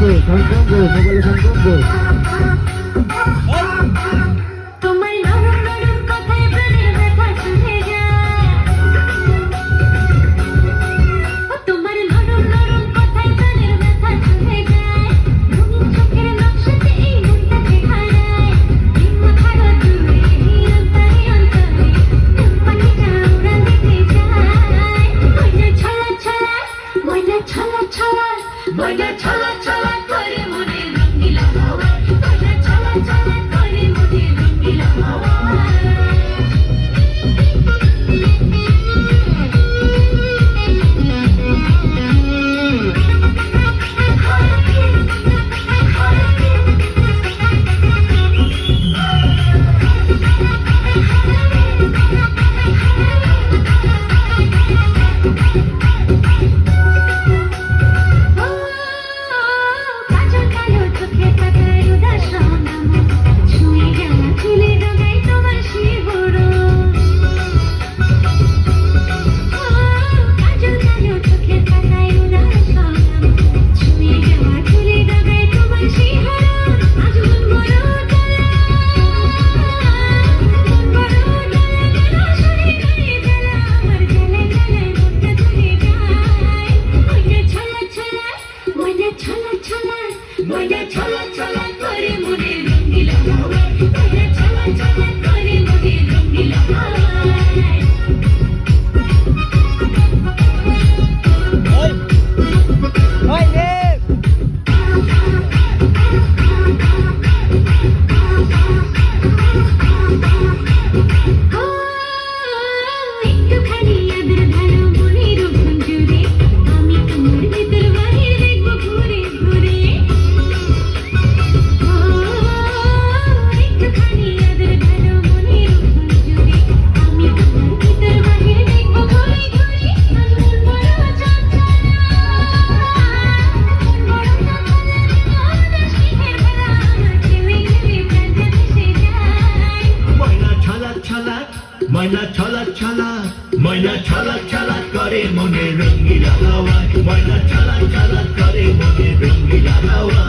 মোবাইলে সংকল্প ময়না ছলা ছলা করে মনে রঙিলা হাওয়া ময়না ছলা ছলা করে মনে রঙিলা হাওয়া ময়না ছলা ছলা করে মনে রঙিলা হাওয়া ময়না ছলা ছলা করে মনে রঙিলা হাওয়া ময়না ছলা ছলা ময়না ছলা ছলা করে মনে রঙিলা হাওয়া ময়না ছলা ছলা করে মনে রঙিলা হাওয়া